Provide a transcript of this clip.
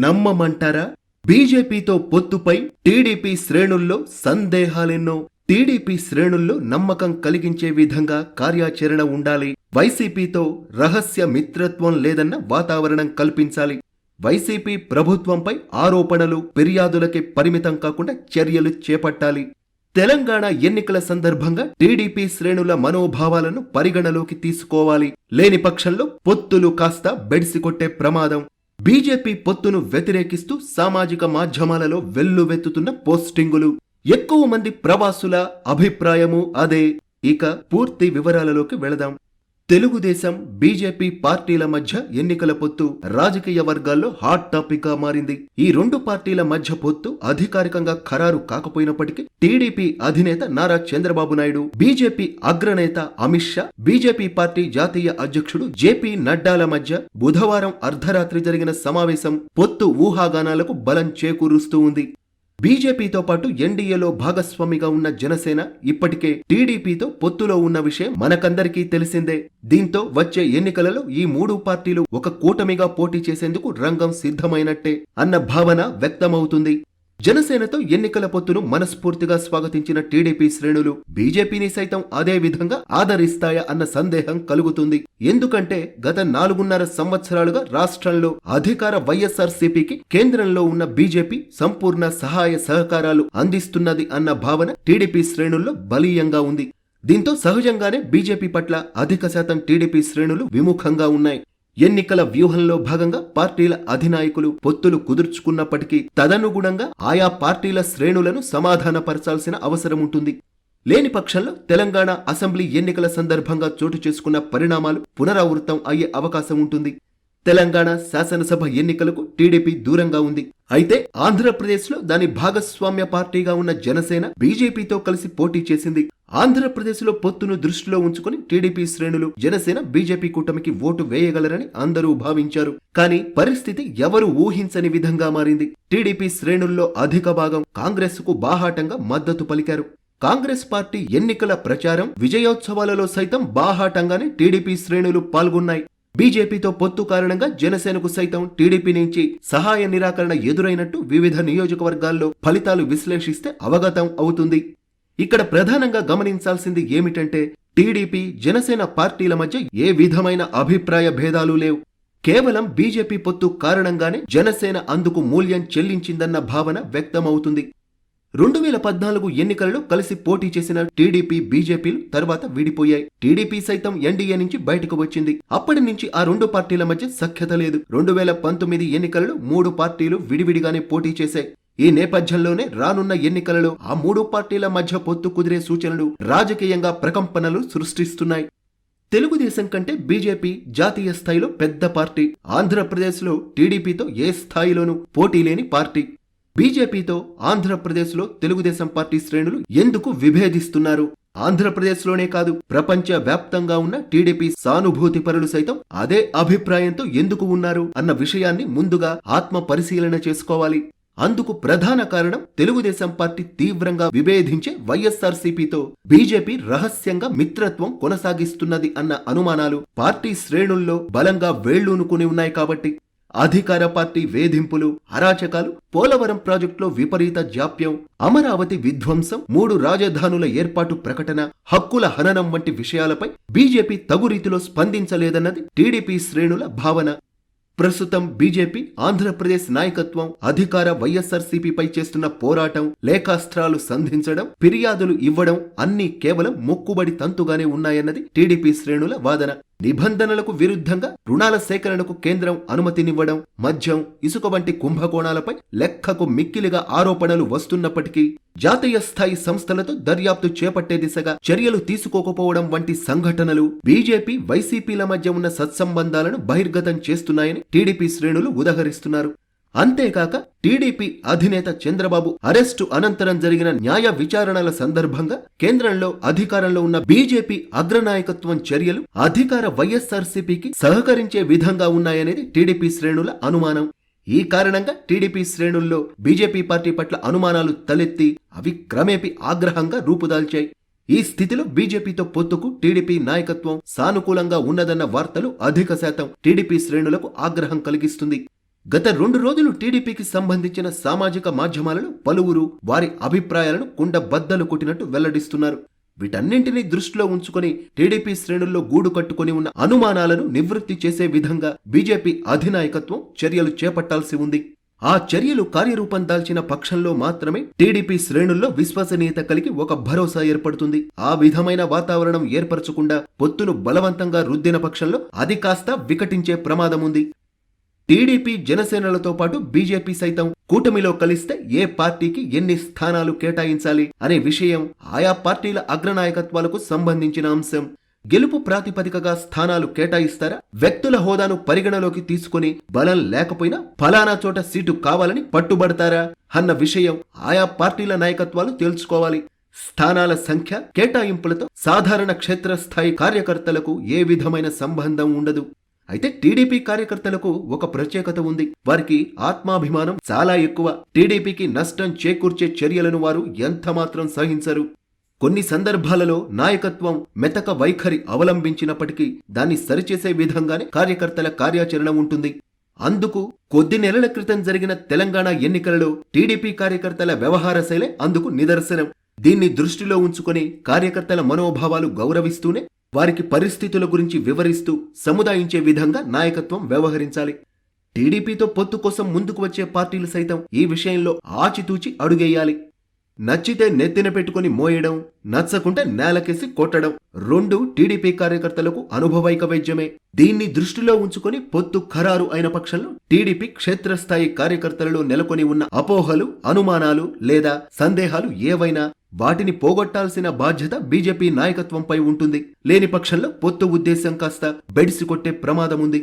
నమ్మమంటారా? బీజేపీతో పొత్తుపై టీడీపీ శ్రేణుల్లో సందేహాలెన్నో. టీడీపీ శ్రేణుల్లో నమ్మకం కలిగించే విధంగా కార్యాచరణ ఉండాలి. వైసీపీతో రహస్య మిత్రత్వం లేదన్న వాతావరణం కల్పించాలి. వైసీపీ ప్రభుత్వంపై ఆరోపణలు, ఫిర్యాదులకే పరిమితం కాకుండా చర్యలు చేపట్టాలి. తెలంగాణ ఎన్నికల సందర్భంగా టీడీపీ శ్రేణుల మనోభావాలను పరిగణలోకి తీసుకోవాలి. లేని పక్షంలో పొత్తులు కాస్త బెడిసికొట్టే ప్రమాదం. బీజేపీ పొత్తును వ్యతిరేకిస్తూ సామాజిక మాధ్యమాలలో వెల్లువెత్తుతున్న పోస్టింగులు. ఎక్కువ మంది ప్రవాసుల అభిప్రాయము అదే. ఇక పూర్తి వివరాలలోకి వెళదాం. తెలుగుదేశం, బీజేపీ పార్టీల మధ్య ఎన్నికల పొత్తు రాజకీయ వర్గాల్లో హాట్ టాపిక్ గా మారింది. ఈ రెండు పార్టీల మధ్య పొత్తు అధికారికంగా ఖరారు కాకపోయినప్పటికీ టీడీపీ అధినేత నారా చంద్రబాబు నాయుడు, బీజేపీ అగ్రనేత అమిత్ షా, బీజేపీ పార్టీ జాతీయ అధ్యక్షుడు జేపీ నడ్డాల మధ్య బుధవారం అర్ధరాత్రి జరిగిన సమావేశం పొత్తు ఊహాగానాలకు బలం చేకూరుస్తూ ఉంది. బీజేపీతో పాటు ఎన్డీఏలో భాగస్వామిగా ఉన్న జనసేన ఇప్పటికే టీడీపీతో పొత్తులో ఉన్న విషయం మనకందరికీ తెలిసిందే. దీంతో వచ్చే ఎన్నికలలో ఈ మూడు పార్టీలు ఒక కూటమిగా పోటీ చేసేందుకు రంగం సిద్ధమైనట్టే అన్న భావన వ్యక్తమవుతుంది. జనసేనతో ఎన్నికల పొత్తును మనస్ఫూర్తిగా స్వాగతించిన టీడీపీ శ్రేణులు బీజేపీని సైతం అదే విధంగా ఆదరిస్తాయా అన్న సందేహం కలుగుతుంది. ఎందుకంటే గత 4.5 సంవత్సరాలుగా రాష్ట్రంలో అధికార వైఎస్ఆర్సీపీకి కేంద్రంలో ఉన్న బీజేపీ సంపూర్ణ సహాయ సహకారాలు అందిస్తున్నది అన్న భావన టీడీపీ శ్రేణుల్లో బలీయంగా ఉంది. దీంతో సహజంగానే బీజేపీ పట్ల అధిక శాతం టీడీపీ శ్రేణులు విముఖంగా ఉన్నాయి. ఎన్నికల వ్యూహంలో భాగంగా పార్టీల అధినాయకులు పొత్తులు కుదుర్చుకున్నప్పటికీ తదనుగుణంగా ఆయా పార్టీల శ్రేణులను సమాధానపరచాల్సిన అవసరముంటుంది. లేని పక్షంలో తెలంగాణ అసెంబ్లీ ఎన్నికల సందర్భంగా చోటు చేసుకున్న పరిణామాలు పునరావృతం అయ్యే అవకాశం ఉంటుంది. తెలంగాణ శాసనసభ ఎన్నికలకు టీడీపీ దూరంగా ఉంది. అయితే ఆంధ్రప్రదేశ్లో దాని భాగస్వామ్య పార్టీగా ఉన్న జనసేన బీజేపీతో కలిసి పోటీ చేసింది. ఆంధ్రప్రదేశ్లో పొత్తును దృష్టిలో ఉంచుకుని టీడీపీ శ్రేణులు జనసేన బీజేపీ కూటమికి ఓటు వేయగలరని అందరూ భావించారు. కానీ పరిస్థితి ఎవరు ఊహించని విధంగా మారింది. టీడీపీ శ్రేణుల్లో అధిక భాగం కాంగ్రెస్ కు బాహాటంగా మద్దతు పలికారు. కాంగ్రెస్ పార్టీ ఎన్నికల ప్రచారం, విజయోత్సవాలలో సైతం బాహాటంగానే టీడీపీ శ్రేణులు పాల్గొన్నాయి. బీజేపీతో పొత్తు కారణంగా జనసేనకు సైతం టీడీపీ నుంచి సహాయ నిరాకరణ ఎదురైనట్టు వివిధ నియోజకవర్గాల్లో ఫలితాలు విశ్లేషిస్తే అవగతం అవుతుంది. ఇక్కడ ప్రధానంగా గమనించాల్సింది ఏమిటంటే టీడీపీ, జనసేన పార్టీల మధ్య ఏ విధమైన అభిప్రాయ భేదాలు లేవు. కేవలం బీజేపీ పొత్తు కారణంగానే జనసేన అందుకు మూల్యం చెల్లించిందన్న భావన వ్యక్తమవుతుంది. 2014 ఎన్నికలలో కలిసి పోటీ చేసిన టీడీపీ, బీజేపీలు తర్వాత విడిపోయాయి. టీడీపీ సైతం ఎన్డీఏ నుంచి బయటకు వచ్చింది. అప్పటి నుంచి ఆ రెండు పార్టీల మధ్య సఖ్యత లేదు. 2019 ఎన్నికలలో 3 పార్టీలు విడివిడిగానే పోటీ చేశాయి. ఈ నేపథ్యంలోనే రానున్న ఎన్నికలలో ఆ 3 పార్టీల మధ్య పొత్తు కుదిరే సూచనలు రాజకీయంగా ప్రకంపనలు సృష్టిస్తున్నాయి. తెలుగుదేశం కంటే బీజేపీ జాతీయ స్థాయిలో పెద్ద పార్టీ. ఆంధ్రప్రదేశ్లో టీడీపీతో ఏ స్థాయిలోనూ పోటీ లేని పార్టీ. బీజేపీతో ఆంధ్రప్రదేశ్లో తెలుగుదేశం పార్టీ శ్రేణులు ఎందుకు విభేదిస్తున్నారు? ఆంధ్రప్రదేశ్లోనే కాదు, ప్రపంచ వ్యాప్తంగా ఉన్న టీడీపీ సానుభూతి పరులు సైతం అదే అభిప్రాయంతో ఎందుకు ఉన్నారు అన్న విషయాన్ని ముందుగా ఆత్మ పరిశీలన చేసుకోవాలి. అందుకు ప్రధాన కారణం తెలుగుదేశం పార్టీ తీవ్రంగా విభేదించే వైఎస్ఆర్సీపీతో బీజేపీ రహస్యంగా మిత్రత్వం కొనసాగిస్తున్నది అన్న అనుమానాలు పార్టీ శ్రేణుల్లో బలంగా వేళ్లూనుకుని ఉన్నాయి కాబట్టి. అధికార పార్టీ వేధింపులు, అరాచకాలు, పోలవరం ప్రాజెక్టులో విపరీత జాప్యం, అమరావతి విధ్వంసం, 3 రాజధానుల ఏర్పాటు ప్రకటన, హక్కుల హననం వంటి విషయాలపై బీజేపీ తగు రీతిలో స్పందించలేదన్నది టీడీపీ శ్రేణుల భావన. ప్రస్తుతం బీజేపీ ఆంధ్రప్రదేశ్ నాయకత్వం అధికార వైఎస్ఆర్సీపీపై చేస్తున్న పోరాటం, లేఖాస్త్రాలు సంధించడం, ఫిర్యాదులు ఇవ్వడం అన్నీ కేవలం మొక్కుబడి తంతుగానే ఉన్నాయన్నది టీడీపీ శ్రేణుల వాదన. నిబంధనలకు విరుద్ధంగా రుణాల సేకరణకు కేంద్రం అనుమతినివ్వడం, మద్యం, ఇసుక వంటి కుంభకోణాలపై లెక్కకు మిక్కిలిగా ఆరోపణలు వస్తున్నప్పటికీ జాతీయ స్థాయి సంస్థలతో దర్యాప్తు చేపట్టే దిశగా చర్యలు తీసుకోకపోవడం వంటి సంఘటనలు బీజేపీ, వైసీపీల మధ్య ఉన్న సత్సంబంధాలను బహిర్గతం చేస్తున్నాయని టీడీపీ శ్రేణులు ఉదహరిస్తున్నారు. అంతేకాక టీడీపీ అధినేత చంద్రబాబు అరెస్టు అనంతరం జరిగిన న్యాయ విచారణల సందర్భంగా కేంద్రంలో అధికారంలో ఉన్న బీజేపీ అగ్రనాయకత్వం చర్యలు అధికార వైఎస్ఆర్సీపీకి సహకరించే విధంగా ఉన్నాయనేది టీడీపీ శ్రేణుల అనుమానం. ఈ కారణంగా టీడీపీ శ్రేణుల్లో బీజేపీ పార్టీ పట్ల అనుమానాలు తలెత్తి అవి క్రమేపీ ఆగ్రహంగా రూపుదాల్చాయి. ఈ స్థితిలో బీజేపీతో పొత్తుకు టీడీపీ నాయకత్వం సానుకూలంగా ఉన్నదన్న వార్తలు అధిక శాతం టీడీపీ శ్రేణులకు ఆగ్రహం కలిగిస్తుంది. గత 2 రోజులు టీడీపీకి సంబంధించిన సామాజిక మాధ్యమాలలో పలువురు వారి అభిప్రాయాలను కుండబద్దలు కొట్టినట్టు వెల్లడిస్తున్నారు. వీటన్నింటినీ దృష్టిలో ఉంచుకొని టీడీపీ శ్రేణుల్లో గూడు కట్టుకుని ఉన్న అనుమానాలను నివృత్తి చేసే విధంగా బీజేపీ అధినాయకత్వం చర్యలు చేపట్టాల్సి ఉంది. ఆ చర్యలు కార్యరూపం దాల్చిన పక్షంలో మాత్రమే టీడీపీ శ్రేణుల్లో విశ్వసనీయత కలిగి ఒక భరోసా ఏర్పడుతుంది. ఆ విధమైన వాతావరణం ఏర్పరచకుండా పొత్తును బలవంతంగా రుద్దిన పక్షంలో అది కాస్త వికటించే ప్రమాదముంది. టీడీపీ జనసేనలతో పాటు బీజేపీ సైతం కూటమిలో కలిస్తే ఏ పార్టీకి ఎన్ని స్థానాలు కేటాయించాలి అనే విషయం ఆయా పార్టీల అగ్రనాయకత్వాలకు సంబంధించిన అంశం. గెలుపు ప్రాతిపదికగా స్థానాలు కేటాయిస్తారా, వ్యక్తుల హోదాను పరిగణలోకి తీసుకుని బలం లేకపోయినా ఫలానా చోట సీటు కావాలని పట్టుబడతారా అన్న విషయం ఆయా పార్టీల నాయకత్వాలు తేల్చుకోవాలి. స్థానాల సంఖ్య, కేటాయింపులతో సాధారణ క్షేత్రస్థాయి కార్యకర్తలకు ఏ విధమైన సంబంధం ఉండదు. అయితే టీడీపీ కార్యకర్తలకు ఒక ప్రత్యేకత ఉంది. వారికి ఆత్మాభిమానం చాలా ఎక్కువ. టీడీపీకి నష్టం చేకూర్చే చర్యలను వారు ఎంతమాత్రం సహించరు. కొన్ని సందర్భాలలో నాయకత్వం మెతక వైఖరి అవలంబించినప్పటికీ దాన్ని సరిచేసే విధంగానే కార్యకర్తల కార్యాచరణ ఉంటుంది. అందుకు కొద్ది నెలల క్రితం జరిగిన తెలంగాణ ఎన్నికలలో టీడీపీ కార్యకర్తల వ్యవహార శైలే అందుకు నిదర్శనం. దీన్ని దృష్టిలో ఉంచుకొని కార్యకర్తల మనోభావాలు గౌరవిస్తూనే వారికి పరిస్థితుల గురించి వివరిస్తూ సముదాయించే విధంగా నాయకత్వం వ్యవహరించాలి. టీడీపీతో పొత్తు కోసం ముందుకు వచ్చే పార్టీలు సైతం ఈ విషయంలో ఆచితూచి అడుగేయాలి. నచ్చితే నెత్తిన పెట్టుకుని మోయడం, నచ్చకుంటే నేలకేసి కొట్టడం రెండు టీడీపీ కార్యకర్తలకు అనుభవైక వైద్యమే. దీన్ని దృష్టిలో ఉంచుకొని పొత్తు ఖరారు అయిన పక్షంలో టీడీపీ క్షేత్రస్థాయి కార్యకర్తలలో నెలకొని ఉన్న అపోహలు, అనుమానాలు లేదా సందేహాలు ఏవైనా వాటిని పోగొట్టాల్సిన బాధ్యత బీజేపీ నాయకత్వంపై ఉంటుంది. లేని పక్షంలో పొత్తు ఉద్దేశం కాస్త బెడిసి కొట్టే ప్రమాదముంది.